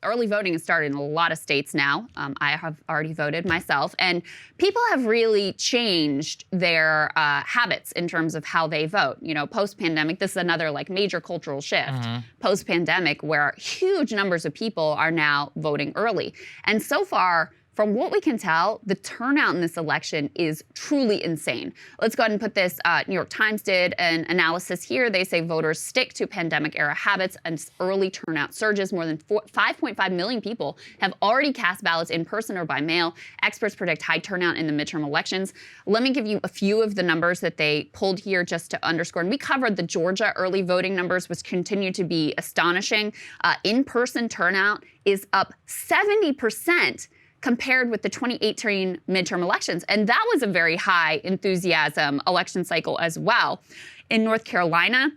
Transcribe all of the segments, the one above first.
early voting has started in a lot of states now. I have already voted myself. And people have really changed their habits in terms of how they vote. You know, post-pandemic, this is another like major cultural shift. Post-pandemic, where huge numbers of people are now voting early. And so far, from what we can tell, the turnout in this election is truly insane. Let's go ahead and put this. New York Times did an analysis here. They say voters stick to pandemic-era habits and early turnout surges. More than 5.5 million people have already cast ballots in person or by mail. Experts predict high turnout in the midterm elections. Let me give you a few of the numbers that they pulled here just to underscore. And we covered the Georgia early voting numbers, which continue to be astonishing. In-person turnout is up 70%. Compared with the 2018 midterm elections. And that was a very high enthusiasm election cycle as well. In North Carolina,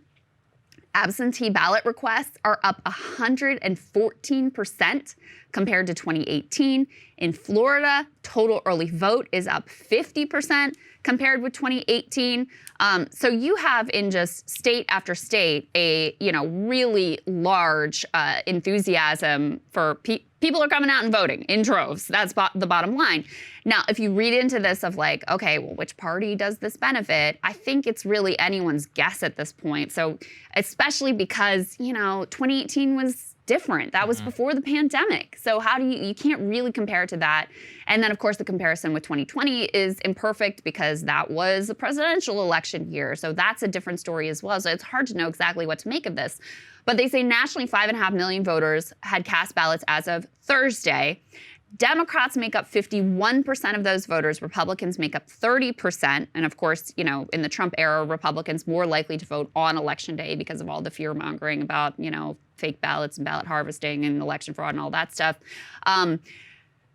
absentee ballot requests are up 114% compared to 2018. In Florida, total early vote is up 50% compared with 2018. So you have in just state after state a really large enthusiasm for people are coming out and voting in droves. That's the bottom line. Now, if you read into this of like, okay, well, which party does this benefit? I think it's really anyone's guess at this point. So especially because, 2018 was different. That was before the pandemic. So how do you can't really compare it to that. And then, of course, the comparison with 2020 is imperfect because that was a presidential election year. So that's a different story as well. So it's hard to know exactly what to make of this. But they say nationally 5.5 million voters had cast ballots as of Thursday. Democrats make up 51% of those voters. Republicans make up 30%. And of course, in the Trump era, Republicans more likely to vote on Election Day because of all the fear mongering about, fake ballots and ballot harvesting and election fraud and all that stuff.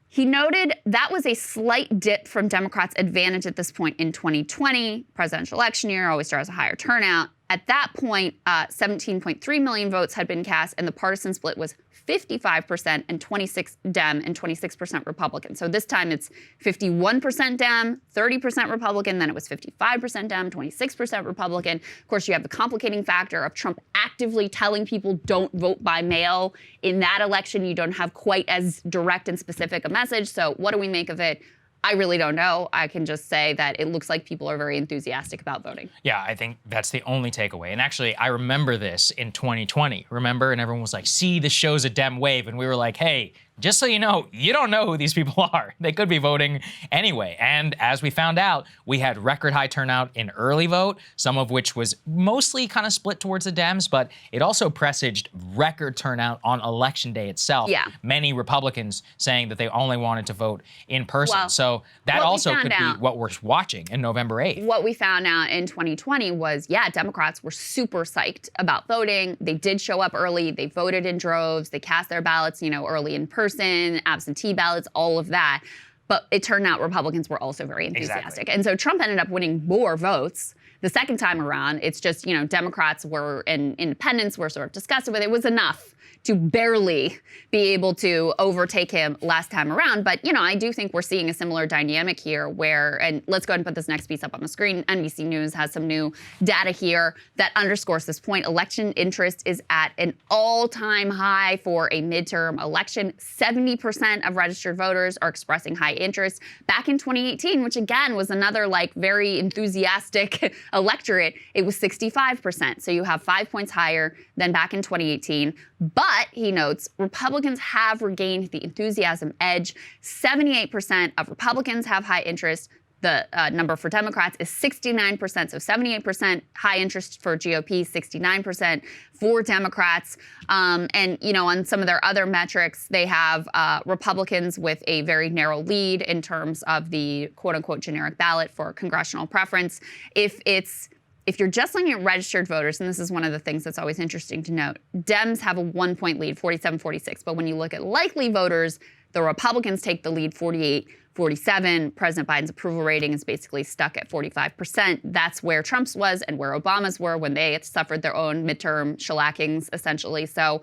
He noted that was a slight dip from Democrats' advantage at this point in 2020. Presidential election year always draws a higher turnout. At that point, 17.3 million votes had been cast, and the partisan split was 55% and 26 Dem and 26% Republican. So this time it's 51% Dem, 30% Republican, then it was 55% Dem, 26% Republican. Of course, you have the complicating factor of Trump actively telling people don't vote by mail. In that election, you don't have quite as direct and specific a message. So what do we make of it? I really don't know. I can just say that it looks like people are very enthusiastic about voting. Yeah, I think that's the only takeaway. And actually, I remember this in 2020. Remember? And everyone was like, see, this shows a Dem wave. And we were like, hey, just so you don't know who these people are. They could be voting anyway. And as we found out, we had record high turnout in early vote, some of which was mostly kind of split towards the Dems, but it also presaged record turnout on Election Day itself. Yeah. Many Republicans saying that they only wanted to vote in person. Well, so that also could be what we're watching in November 8th. What we found out in 2020 was, Democrats were super psyched about voting. They did show up early. They voted in droves. They cast their ballots, early in person. Absentee ballots, all of that. But it turned out Republicans were also very enthusiastic. Exactly. And so Trump ended up winning more votes the second time around. It's just, Democrats and independents were sort of disgusted with it. It was enough to barely be able to overtake him last time around. But, I do think we're seeing a similar dynamic here where, and let's go ahead and put this next piece up on the screen. NBC News has some new data here that underscores this point. Election interest is at an all-time high for a midterm election. 70% of registered voters are expressing high interest. Back in 2018, which again was another very enthusiastic electorate, it was 65%. So you have 5 points higher than back in 2018. But, he notes, Republicans have regained the enthusiasm edge. 78% of Republicans have high interest. The number for Democrats is 69%, so 78% high interest for GOP, 69% for Democrats. And, on some of their other metrics, they have Republicans with a very narrow lead in terms of the quote-unquote generic ballot for congressional preference. If you're just looking at registered voters, and this is one of the things that's always interesting to note, Dems have a 1-point lead, 47-46. But when you look at likely voters, the Republicans take the lead, 48-47. President Biden's approval rating is basically stuck at 45%. That's where Trump's was and where Obama's were when they suffered their own midterm shellackings, essentially. So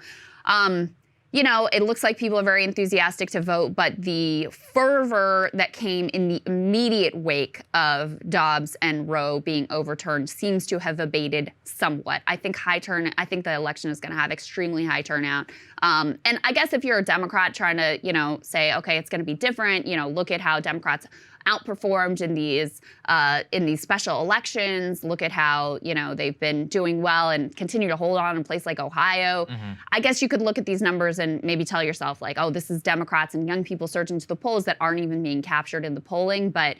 you know, it looks like people are very enthusiastic to vote, but the fervor that came in the immediate wake of Dobbs and Roe being overturned seems to have abated somewhat. I think the election is going to have extremely high turnout. And I guess if you're a Democrat trying to, you know, say, okay, it's going to be different, you know, look at how Democrats outperformed in these special elections. Look at how, you know, they've been doing well and continue to hold on in a place like Ohio. I guess you could look at these numbers and maybe tell yourself like, oh, this is Democrats and young people surging to the polls that aren't even being captured in the polling. But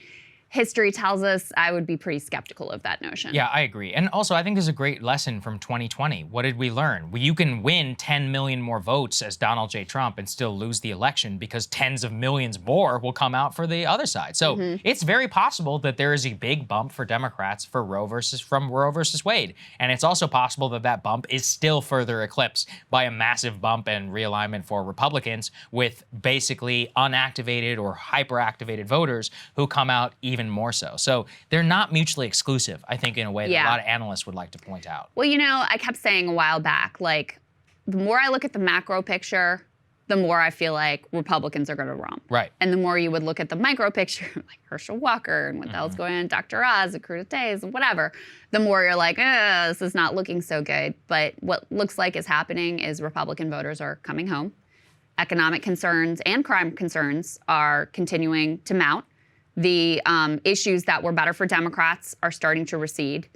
history tells us I would be pretty skeptical of that notion. Yeah, I agree. And also, I think there's a great lesson from 2020. What did we learn? Well, you can win 10 million more votes as Donald J. Trump and still lose the election because tens of millions more will come out for the other side. So it's very possible that there is a big bump for Democrats from Roe versus Wade. And it's also possible that that bump is still further eclipsed by a massive bump and realignment for Republicans with basically unactivated or hyperactivated voters who come out even more so. So they're not mutually exclusive, I think, in a way that a lot of analysts would like to point out. Well, you know, I kept saying a while back, like, the more I look at the macro picture, the more I feel like Republicans are going to romp. Right. And the more you would look at the micro picture, like Herschel Walker and what the hell's going on, Dr. Oz, the Cruz whatever, the more you're like, this is not looking so good. But what looks like is happening is Republican voters are coming home. Economic concerns and crime concerns are continuing to mount. The issues that were better for Democrats are starting to recede.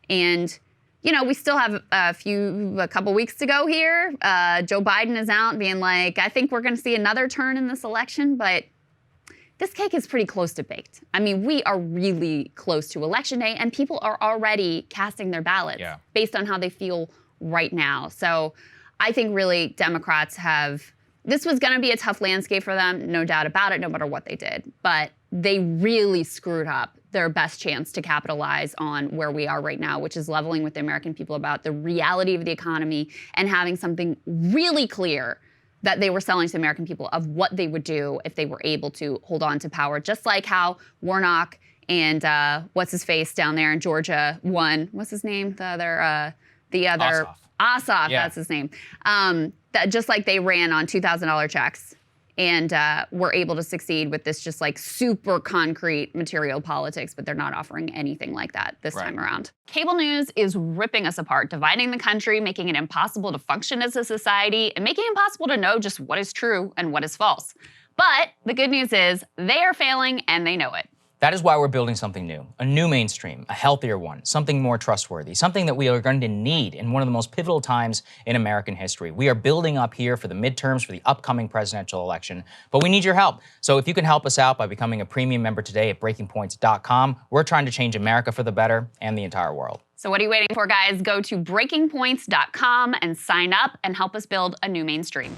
And, you know, we still have a couple weeks to go here. Joe Biden is out being like, I think we're going to see another turn in this election, but this cake is pretty close to baked. I mean, we are really close to Election Day, and people are already casting their ballots based on how they feel right now. So I think really Democrats this was going to be a tough landscape for them, no doubt about it, no matter what they did. But they really screwed up their best chance to capitalize on where we are right now, which is leveling with the American people about the reality of the economy and having something really clear that they were selling to the American people of what they would do if they were able to hold on to power, just like how Warnock and what's his face down there in Georgia won. What's his name? The other Ossoff, that's his name. That just like they ran on $2,000 checks and were able to succeed with this just like super concrete material politics, but they're not offering anything like that this time around. Cable news is ripping us apart, dividing the country, making it impossible to function as a society, and making it impossible to know just what is true and what is false. But the good news is they are failing and they know it. That is why we're building something new, a new mainstream, a healthier one, something more trustworthy, something that we are going to need in one of the most pivotal times in American history. We are building up here for the midterms, for the upcoming presidential election, but we need your help. So if you can help us out by becoming a premium member today at breakingpoints.com, we're trying to change America for the better and the entire world. So what are you waiting for, guys? Go to breakingpoints.com and sign up and help us build a new mainstream.